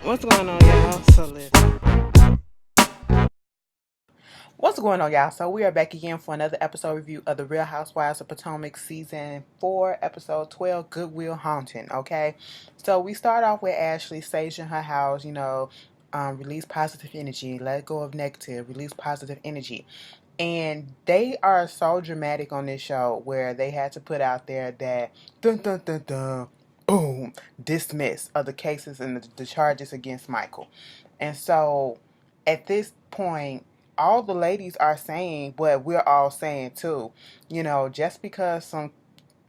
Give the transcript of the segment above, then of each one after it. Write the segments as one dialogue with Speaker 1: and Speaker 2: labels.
Speaker 1: What's going on, y'all? So listen. What's going on, y'all? So we are back again for another episode review of the Real Housewives of Potomac season 4, episode 12, Goodwill Haunting. Okay, so we start off with Ashley saging her house. Release positive energy, let go of negative, release positive energy. And they are so dramatic on this show where they had to put out there that dun dun dun dun boom dismiss of the cases and the charges against Michael. And so at this point, all the ladies are saying what we're all saying too. Just because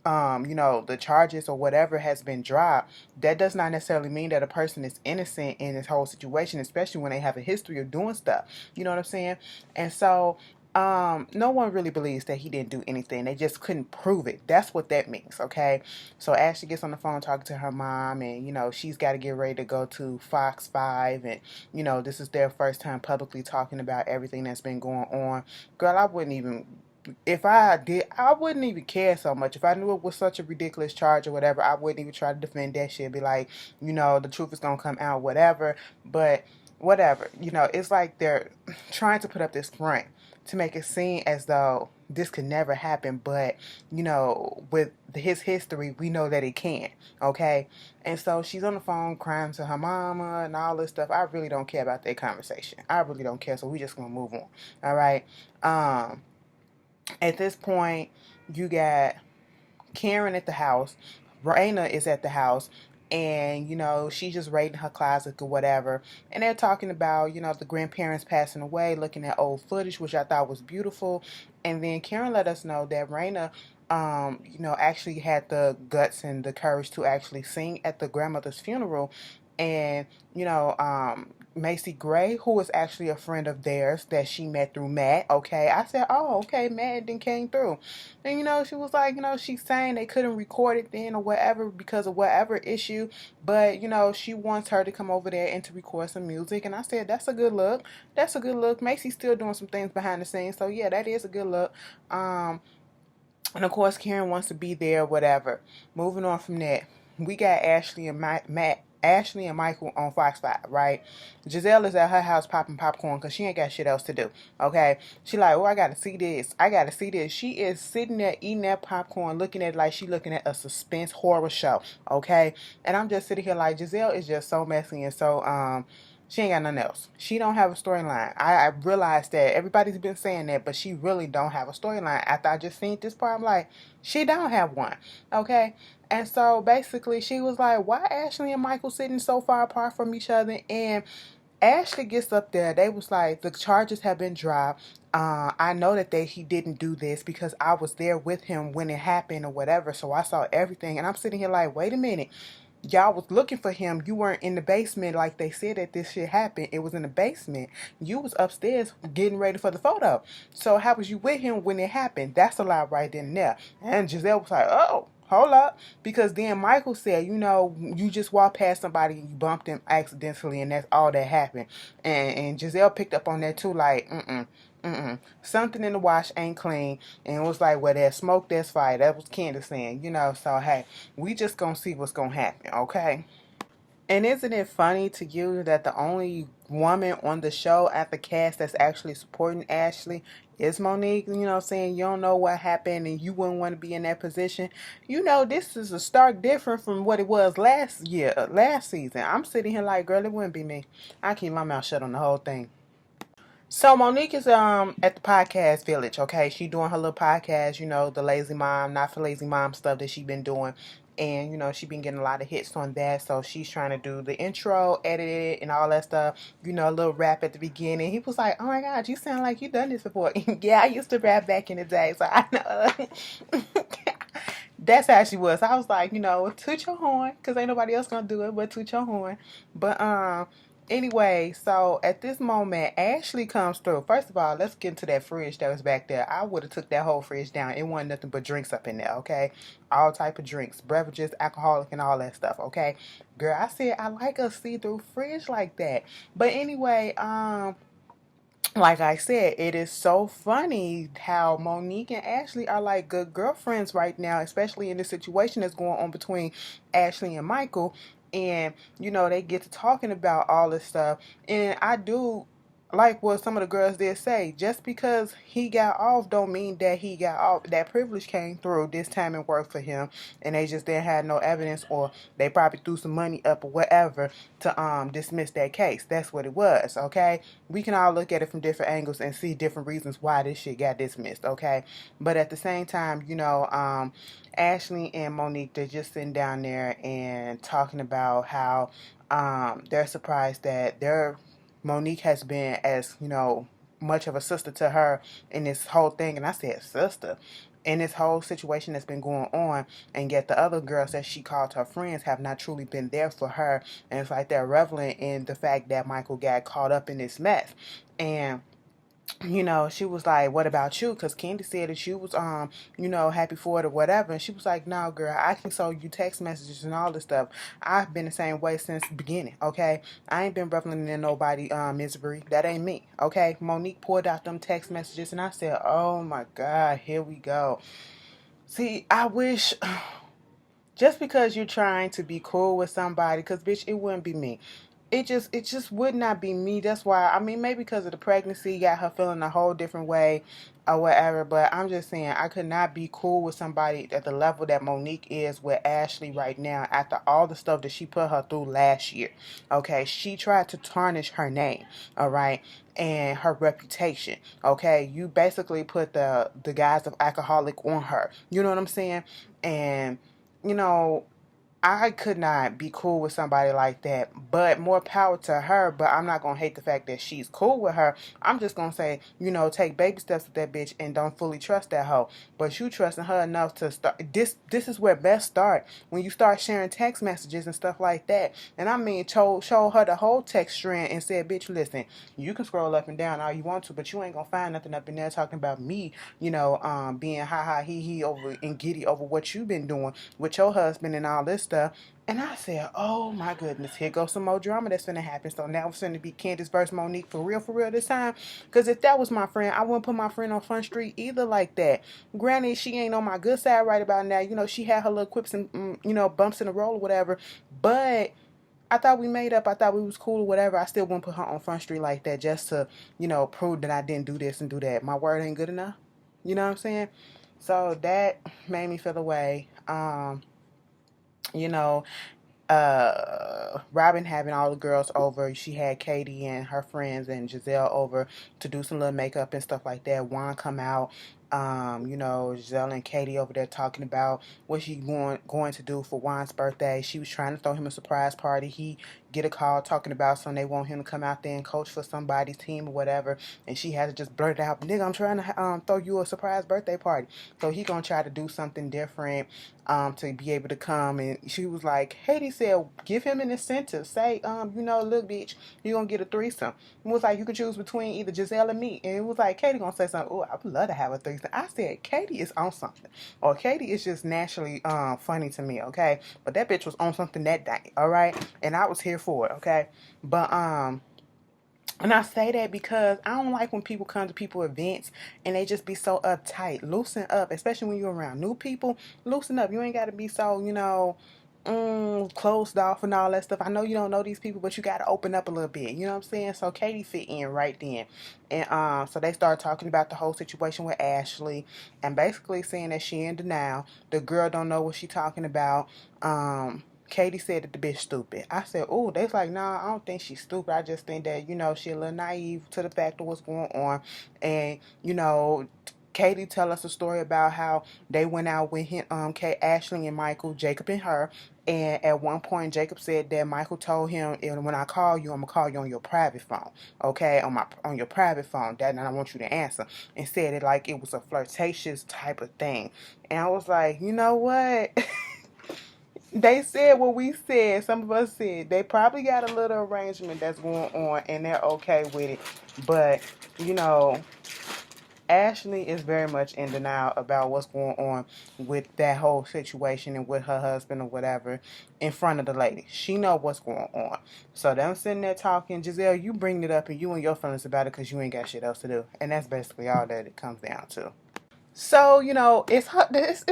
Speaker 1: the charges or whatever has been dropped, that does not necessarily mean that a person is innocent in this whole situation, especially when they have a history of doing stuff. You know what I'm saying? And so no one really believes that he didn't do anything. They just couldn't prove it. That's what that means, okay? So Ashley gets on the phone talking to her mom, and she's got to get ready to go to Fox 5, and this is their first time publicly talking about everything that's been going on. Girl, I wouldn't even, if I did, I wouldn't even care so much. If I knew it was such a ridiculous charge or whatever, I wouldn't even try to defend that shit. Be like, the truth is gonna come out, whatever. But whatever, it's like they're trying to put up this front to make it seem as though this could never happen. But with his history, we know that it can. Okay, and so she's on the phone crying to her mama and all this stuff. I really don't care about that conversation. I really don't care. So we just gonna move on. All right. At this point, you got Karen at the house. Raina is at the house. And, she's just raiding her closet or whatever. And they're talking about, the grandparents passing away, looking at old footage, which I thought was beautiful. And then Karen let us know that Raina, actually had the guts and the courage to actually sing at the grandmother's funeral. And, Macy Gray, who was actually a friend of theirs that she met through Matt. Okay, I said, oh, okay, Matt then came through. And, she was like, she's saying they couldn't record it then or whatever because of whatever issue. But, she wants her to come over there and to record some music. And I said, that's a good look. That's a good look. Macy's still doing some things behind the scenes. So, yeah, that is a good look. And, of course, Karen wants to be there, whatever. Moving on from that, we got Ashley and Michael on Fox 5, right? Giselle is at her house popping popcorn because she ain't got shit else to do, okay? She like, oh, I gotta see this. I gotta see this. She is sitting there eating that popcorn, looking at it like she looking at a suspense horror show, okay? And I'm just sitting here like, Giselle is just so messy and so, she ain't got nothing else. She don't have a storyline. I realized that everybody's been saying that, but she really don't have a storyline. After I just seen this part, I'm like, she don't have one, okay? And so basically she was like, why Ashley and Michael sitting so far apart from each other? And Ashley gets up there. They was like, the charges have been dropped. I know that he didn't do this because I was there with him when it happened or whatever. So I saw everything. And I'm sitting here like, wait a minute. Y'all was looking for him. You weren't in the basement like they said that this shit happened. It was in the basement. You was upstairs getting ready for the photo. So how was you with him when it happened? That's a lie right then and there. And Giselle was like, oh, hold up. Because then Michael said, you just walked past somebody and you bumped them accidentally and that's all that happened. And Giselle picked up on that too, like, something in the wash ain't clean. And it was like, well, there's smoke, there's fire. That was Candace saying, so hey, we just gonna see what's gonna happen, okay? And isn't it funny to you that the only woman on the show at the cast that's actually supporting Ashley is Monique? Saying you don't know what happened and you wouldn't want to be in that position. This is a stark difference from what it was last year, last season. I'm sitting here like, girl, it wouldn't be me. I keep my mouth shut on the whole thing. So Monique is at the podcast village, okay? She doing her little podcast, the lazy mom, not for lazy mom stuff that she been doing. And, she been getting a lot of hits on that. So she's trying to do the intro, edit it, and all that stuff. A little rap at the beginning. He was like, oh my God, you sound like you done this before. Yeah, I used to rap back in the day. So I know. That's how she was. I was like, toot your horn. Because ain't nobody else going to do it but toot your horn. But, anyway, so at this moment, Ashley comes through. First of all, let's get into that fridge that was back there. I would have took that whole fridge down. It wasn't nothing but drinks up in there, okay? All type of drinks, beverages, alcoholic, and all that stuff, okay? Girl, I said I like a see-through fridge like that. But anyway, like I said, it is so funny how Monique and Ashley are like good girlfriends right now, especially in the situation that's going on between Ashley and Michael. And, they get to talking about all this stuff. And I do like what some of the girls did say. Just because he got off don't mean that he got off. That privilege came through this time and worked for him, and they just didn't have no evidence, or they probably threw some money up or whatever to dismiss that case. That's what it was. Okay, we can all look at it from different angles and see different reasons why this shit got dismissed. Okay, but at the same time, Ashley and Monique, they're just sitting down there and talking about how they're surprised that Monique has been as, much of a sister to her in this whole thing. And I said, sister, in this whole situation that's been going on, and yet the other girls that she called her friends have not truly been there for her. And it's like they're reveling in the fact that Michael got caught up in this mess. And she was like, what about you? Because Candy said that you was, happy for it or whatever. And she was like, no, girl, I can show you text messages and all this stuff. I've been the same way since the beginning, okay? I ain't been reveling in nobody misery. That ain't me, okay? Monique pulled out them text messages, and I said, oh, my God, here we go. See, I wish... Just because you're trying to be cool with somebody, because, bitch, it wouldn't be me. It just would not be me. That's why, I mean, maybe because of the pregnancy got her feeling a whole different way or whatever, but I'm just saying I could not be cool with somebody at the level that Monique is with Ashley right now after all the stuff that she put her through last year. Okay, she tried to tarnish her name, all right, and her reputation. Okay, you basically put the guise of alcoholic on her. You know what I'm saying? And I could not be cool with somebody like that, but more power to her. But I'm not going to hate the fact that she's cool with her. I'm just going to say, take baby steps with that bitch and don't fully trust that hoe. But you trusting her enough to start. This is where best start. When you start sharing text messages and stuff like that. And I mean, show her the whole text strand and said, bitch, listen, you can scroll up and down all you want to, but you ain't going to find nothing up in there talking about me, being ha ha he over and giddy over what you've been doing with your husband and all this stuff. And I said, oh my goodness, here goes some more drama that's finna happen. So now it's finna be Candace versus Monique for real this time. Because if that was my friend, I wouldn't put my friend on Front Street either like that. Granted, she ain't on my good side right about now. She had her little quips and, bumps in the road or whatever. But I thought we made up. I thought we was cool or whatever. I still wouldn't put her on Front Street like that just to, prove that I didn't do this and do that. My word ain't good enough. You know what I'm saying? So that made me feel away. You know, Robin having all the girls over. She had Katie and her friends and Giselle over to do some little makeup and stuff like that. Juan come out. Giselle and Katie over there talking about what she going to do for Juan's birthday. She was trying to throw him a surprise party. He get a call talking about something. They want him to come out there and coach for somebody's team or whatever. And she had to just blurt out, nigga, I'm trying to throw you a surprise birthday party. So he gonna try to do something different to be able to come. And she was like, Katie said, give him an incentive. Say, look, bitch, you gonna get a threesome. It was like, you could choose between either Giselle and me. And it was like, Katie gonna say something, oh, I would love to have a threesome. I said, Katie is on something. Or Katie is just naturally funny to me, okay? But that bitch was on something that day, all right? And I was here for it, okay? But and I say that because I don't like when people come to people events and they just be so uptight. Loosen up, especially when you're around new people. Loosen up. You ain't got to be so, closed off and all that stuff. I know you don't know these people, but you got to open up a little bit. You know what I'm saying? So Katie fit in right then. And so they started talking about the whole situation with Ashley and basically saying that she in denial. The girl don't know what she talking about. Katie said that the bitch stupid. I said, oh, they was like, nah, I don't think she's stupid. I just think that, she a little naive to the fact of what's going on. And, Katie tell us a story about how they went out with him, Ashley and Michael, Jacob and her. And at one point, Jacob said that Michael told him, when I call you, I'm gonna call you on your private phone, okay, on your private phone. That, and I want you to answer. And said it like it was a flirtatious type of thing. And I was like, you know what? They said what we said. Some of us said they probably got a little arrangement that's going on and they're okay with it. But, Ashley is very much in denial about what's going on with that whole situation and with her husband or whatever in front of the lady. She know what's going on. So them sitting there talking, Giselle, you bring it up and you and your feelings about it because you ain't got shit else to do. And that's basically all that it comes down to. So, it's Kara's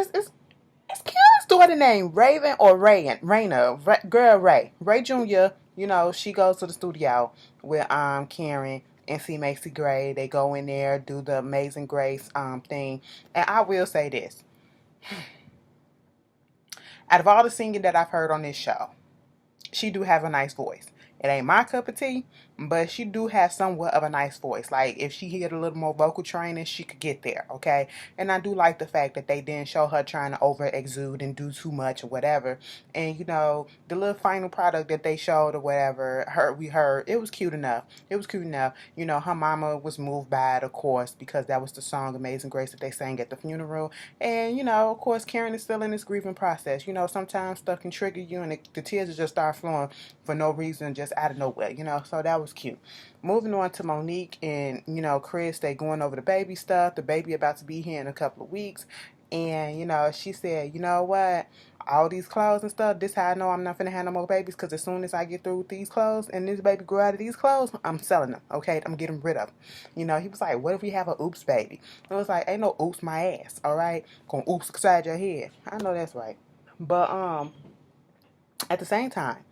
Speaker 1: daughter named Raven or Raina, girl Ray Jr. You know, she goes to the studio with Karen and C Macy Gray. They go in there, do the Amazing Grace thing, and I will say this: out of all the singing that I've heard on this show, she do have a nice voice. It ain't my cup of tea, but she do have somewhat of a nice voice. Like, if she get a little more vocal training, she could get there, okay? And I do like the fact that they didn't show her trying to over exude and do too much or whatever. And, you know, the little final product that they showed or whatever, we heard, it was cute enough. It was cute enough. You know, her mama was moved by it, of course, because that was the song Amazing Grace that they sang at the funeral. And, you know, of course, Karen is still in this grieving process. You know, sometimes stuff can trigger you and the tears will just start flowing for no reason, just out of nowhere, you know, so that was cute. Moving on to Monique and, you know, Chris, they going over the baby stuff. The baby about to be here in a couple of weeks. And, you know, she said, you know what, all these clothes and stuff, this how I know I'm not finna have no more babies, because as soon as I get through with these clothes and this baby grow out of these clothes, I'm selling them, okay? I'm getting rid of them. You know, he was like, what if we have a oops baby? It was like, ain't no oops my ass, all right? Gonna oops beside your head. I know that's right. But, at the same time,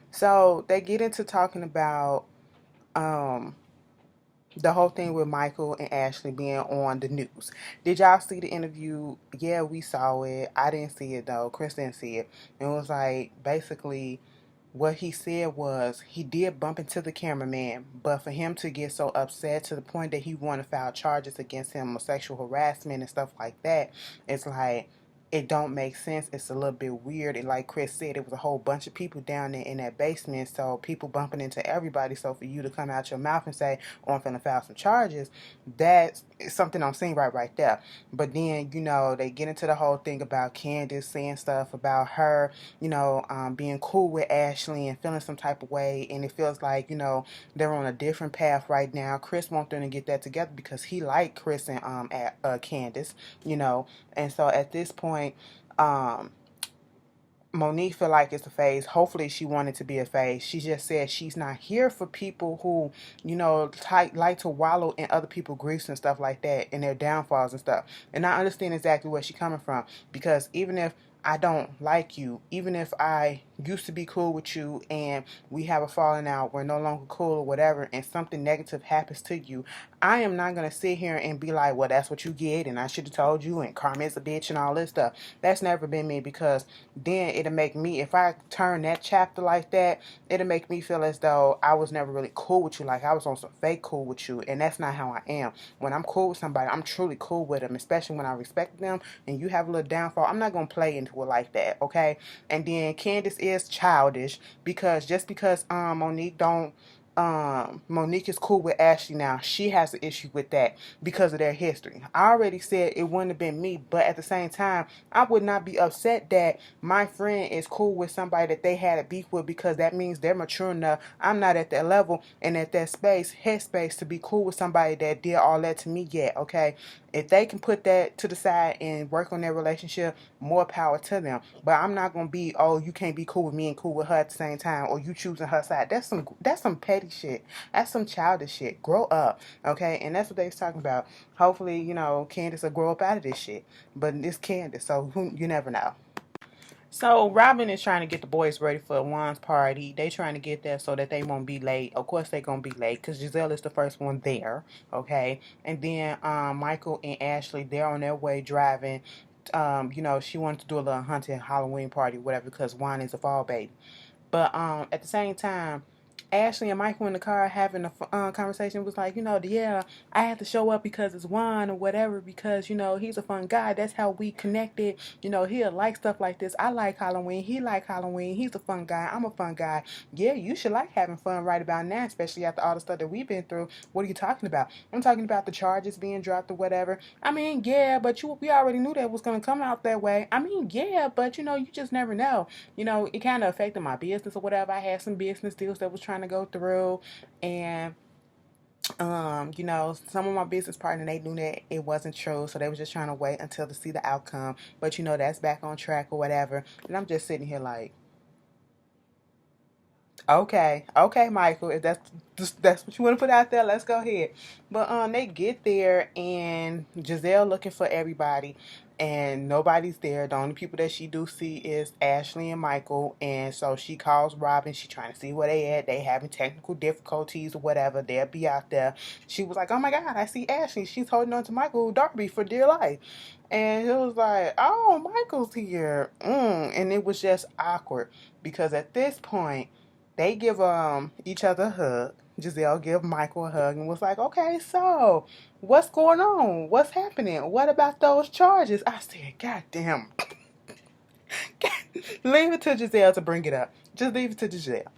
Speaker 1: so they get into talking about um the whole thing with Michael and Ashley being on the news. Did y'all see the interview? Yeah, we saw it. I didn't see it though. Chris didn't see it. It was like basically what he said was he did bump into the cameraman, but for him to get so upset to the point that he wanted to file charges against him for sexual harassment and stuff like that, it's like it don't make sense. It's a little bit weird. And like Chris said, it was a whole bunch of people down there in that basement, so people bumping into everybody. So for you to come out your mouth and say, oh, I'm finna file some charges, that's something I'm seeing right there. But then, you know, they get into the whole thing about Candace saying stuff about her, you know, being cool with Ashley and feeling some type of way. And it feels like, you know, they're on a different path right now. Chris wants them to get that together because he liked Chris and Candace, you know. And so at this point, um, Monique feel like it's a phase. Hopefully she wanted to be a phase. She just said she's not here for people who, you know, like to wallow in other people's griefs and stuff like that and their downfalls and stuff. And I understand exactly where she's coming from, because even if I don't like you, even if I used to be cool with you and we have a falling out, we're no longer cool or whatever, and something negative happens to you, I am not going to sit here and be like, well, that's what you get and I should have told you and karma is a bitch and all this stuff. That's never been me, because then it'll make me, if I turn that chapter like that, it'll make me feel as though I was never really cool with you, like I was on some fake cool with you, and that's not how I am. When I'm cool with somebody, I'm truly cool with them, especially when I respect them, and you have a little downfall, I'm not going to play into it like that, okay? And then Candace is childish, because just because Monique is cool with Ashley now, she has an issue with that because of their history. I already said it wouldn't have been me, but at the same time, I would not be upset that my friend is cool with somebody that they had a beef with, because that means they're mature enough. I'm not at that level and at that headspace to be cool with somebody that did all that to me yet, okay? If they can put that to the side and work on their relationship, more power to them. But I'm not gonna be, oh, you can't be cool with me and cool with her at the same time, or you choosing her side. That's some petty shit. That's some childish shit. Grow up, okay? And that's what they was talking about. Hopefully, you know, Candace will grow up out of this shit. But it's Candace, so you never know. So Robin is trying to get the boys ready for Juan's party. They trying to get there so that they won't be late. Of course they gonna be late because Giselle is the first one there. Okay. And then Michael and Ashley, they're on their way driving. You know, she wanted to do a little hunting Halloween party, whatever, because Juan is a fall baby. But at the same time, Ashley and Michael in the car having a conversation was like, you know, yeah, I have to show up because it's Juan or whatever, because, you know, he's a fun guy. That's how we connected. You know, he'll like stuff like this. I like Halloween. He like Halloween. He's a fun guy. I'm a fun guy. Yeah, you should like having fun right about now, especially after all the stuff that we've been through. What are you talking about? I'm talking about the charges being dropped or whatever. I mean, yeah, but we already knew that was going to come out that way. I mean, yeah, but, you know, you just never know. You know, it kind of affected my business or whatever. I had some business deals that was trying to go through, and you know, some of my business partner, they knew that it wasn't true, so they was just trying to wait until to see the outcome. But you know, that's back on track or whatever. And I'm just sitting here like, okay, Michael, if that's what you want to put out there, let's go ahead. But they get there and Giselle looking for everybody, and nobody's there. The only people that she do see is Ashley and Michael. And so she calls Robin. She trying to see where they at. They having technical difficulties or whatever. They'll be out there. She was like, oh my God, I see Ashley. She's holding on to Michael Darby for dear life. And it was like, oh, Michael's here. And it was just awkward because at this point, they give each other a hug. Giselle give Michael a hug and was like, okay, so what's going on? What's happening? What about those charges? I said, God damn. Leave it to Giselle to bring it up. Just leave it to Giselle.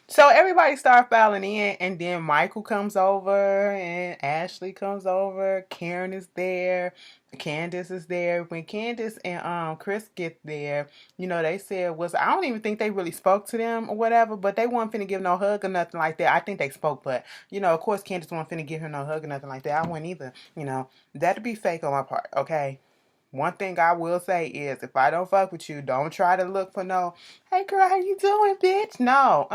Speaker 1: So everybody started filing in, and then Michael comes over, and Ashley comes over. Karen is there. Candace is there. When Candace and Chris get there, they said I don't even think they really spoke to them or whatever, but they weren't finna give no hug or nothing like that. I think they spoke, but of course Candace wasn't finna give her no hug or nothing like that. I wouldn't either. That'd be fake on my part, okay? One thing I will say is, if I don't fuck with you, don't try to look for no, hey girl, how you doing, bitch? No,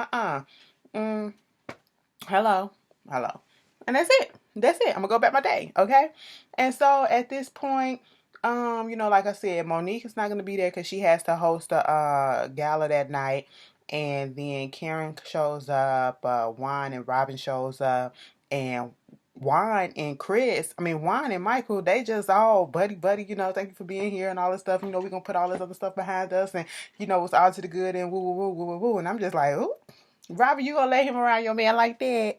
Speaker 1: hello, and that's it. I'm gonna go back my day, okay? And so at this point, like I said, Monique is not gonna be there because she has to host a gala that night, and then Karen shows up, Juan and Robin shows up, and Juan and Michael, they just all buddy, thank you for being here and all this stuff. We're going to put all this other stuff behind us and, it's all to the good and woo, woo, woo, woo, woo, woo. And I'm just like, ooh, Robin, you going to let him around your man like that?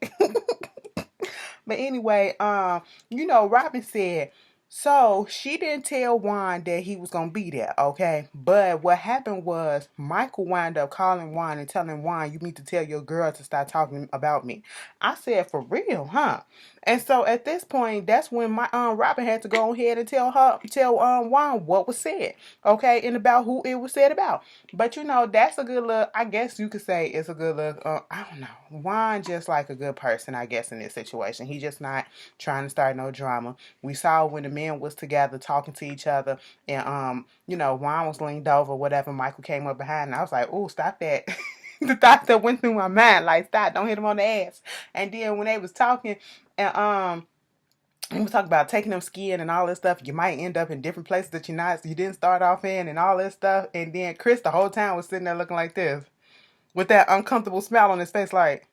Speaker 1: But anyway, Robin said, so she didn't tell Juan that he was going to be there, okay? But what happened was Michael wound up calling Juan and telling Juan, you need to tell your girl to start talking about me. I said, for real, huh? And so at this point, that's when my Robin had to go ahead and tell Juan what was said, okay, and about who it was said about. But that's a good look. I guess you could say it's a good look. I don't know. Juan just like a good person, I guess, in this situation. He just not trying to start no drama. We saw when the men was together talking to each other, and Juan was leaned over, whatever. Michael came up behind, and I was like, "Oh, stop that." The thought that went through my mind, like, stop, don't hit him on the ass. And then when they was talking, and we was talking about taking them skiing and all this stuff, you might end up in different places that you didn't start off in and all this stuff. And then Chris the whole time was sitting there looking like this, with that uncomfortable smile on his face, like,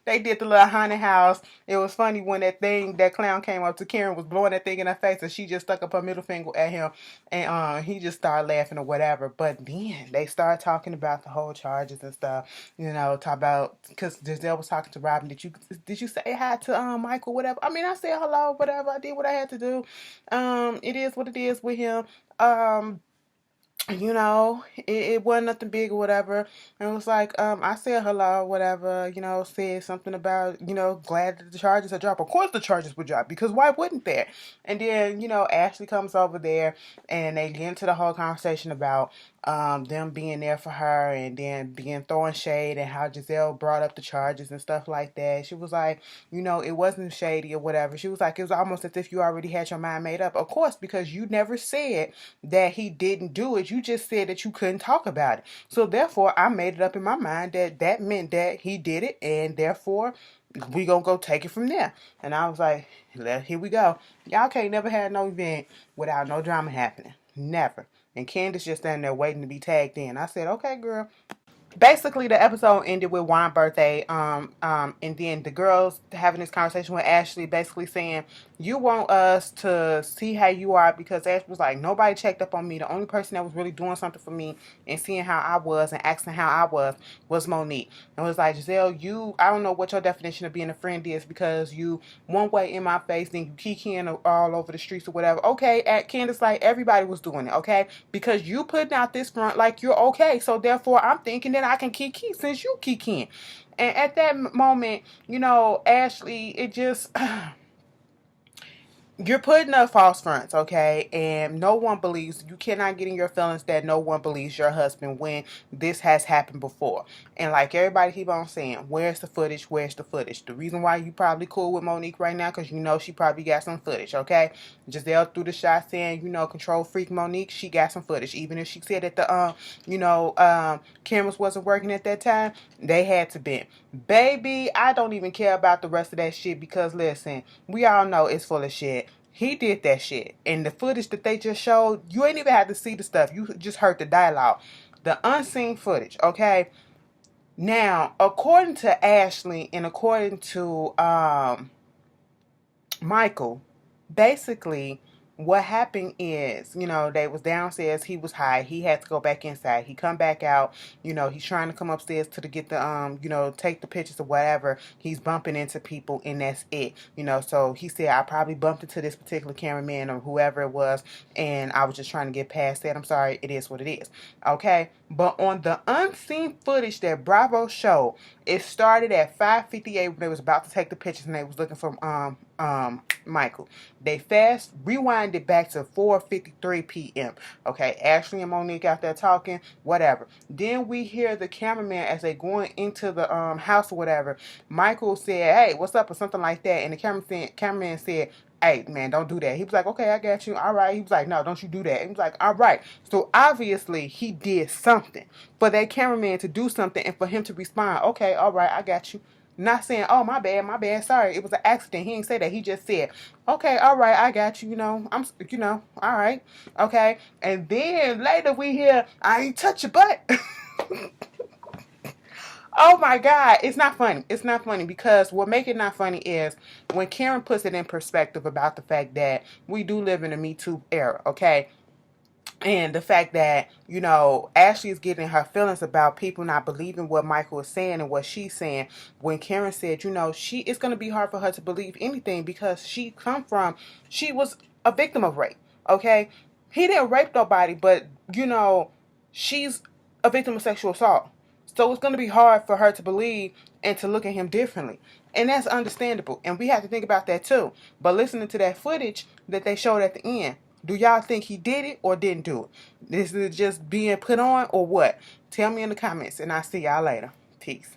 Speaker 1: they did the little haunted house. It was funny when that clown came up to Karen, was blowing that thing in her face, and she just stuck up her middle finger at him, and he just started laughing or whatever. But then they started talking about the whole charges and stuff. Talk about, because Giselle was talking to Robin. Did you say hi to Michael, whatever? I mean, I said hello, whatever. I did what I had to do. It is what it is with him. It wasn't nothing big or whatever. And it was like, I said hello, whatever, said something about, glad that the charges had dropped. Of course the charges would drop, because why wouldn't they? And then, Ashley comes over there and they get into the whole conversation about them being there for her, and then throwing shade, and how Giselle brought up the charges and stuff like that. She was like, it wasn't shady or whatever. She was like, it was almost as if you already had your mind made up. Of course, because you never said that he didn't do it. You just said that you couldn't talk about it. So therefore, I made it up in my mind that meant that he did it, and therefore we gonna go take it from there. And I was like, here we go. Y'all can't never have no event without no drama happening. Never. And Candace just standing there waiting to be tagged in. I said, okay, girl. Basically, the episode ended with Juan's birthday, and then the girls having this conversation with Ashley, basically saying, you want us to see how you are, because Ashley was like, nobody checked up on me. The only person that was really doing something for me and seeing how I was and asking how I was Monique. And it was like, Giselle, I don't know what your definition of being a friend is, because you one way in my face, then you kikiing all over the streets or whatever. Okay, at Candace, like, everybody was doing it, okay? Because you putting out this front like you're okay, so therefore I'm thinking that I can kiki since you kiki. And at that moment, Ashley, it just you're putting up false fronts, okay? And no one believes, you cannot get in your feelings that no one believes your husband when this has happened before. And like everybody keep on saying, where's the footage? Where's the footage? The reason why you probably cool with Monique right now, because she probably got some footage, okay? Giselle threw the shot saying, control freak Monique, she got some footage. Even if she said that the, cameras wasn't working at that time, they had to be. Baby, I don't even care about the rest of that shit, because listen, we all know it's full of shit. He did that shit. And the footage that they just showed, you ain't even had to see the stuff. You just heard the dialogue. The unseen footage, okay? Now, according to Ashley and according to Michael, basically what happened is, they was downstairs, he was high, he had to go back inside, he come back out, he's trying to come upstairs to get the take the pictures or whatever, he's bumping into people and that's it, so he said, I probably bumped into this particular cameraman or whoever it was, and I was just trying to get past that. I'm sorry, it is what it is, okay? But on the unseen footage that Bravo showed, it started at 5:58 when they was about to take the pictures and they was looking for Michael. They fast rewinded back to 4:53 p.m. Okay, Ashley and Monique out there talking, whatever. Then we hear the cameraman as they going into the house or whatever. Michael said, "Hey, what's up?" or something like that, and the cameraman said, "Hey, man, don't do that." He was like, "Okay, I got you. All right." He was like, "No, don't you do that." He was like, "All right." So obviously he did something for that cameraman to do something and for him to respond, "Okay, all right, I got you." Not saying, "Oh, my bad, sorry, it was an accident." He didn't say that. He just said, "Okay, all right, I got you. All right, okay." And then later we hear, "I ain't touch your butt." Oh my God, it's not funny. It's not funny because what make it not funny is when Karen puts it in perspective about the fact that we do live in a Me Too era, okay? And the fact that, Ashley is getting her feelings about people not believing what Michael is saying and what she's saying. When Karen said, it's going to be hard for her to believe anything because she was a victim of rape, okay? He didn't rape nobody, but, she's a victim of sexual assault. So it's going to be hard for her to believe and to look at him differently. And that's understandable. And we have to think about that too. But listening to that footage that they showed at the end, do y'all think he did it or didn't do it? This is just being put on or what? Tell me in the comments and I'll see y'all later. Peace.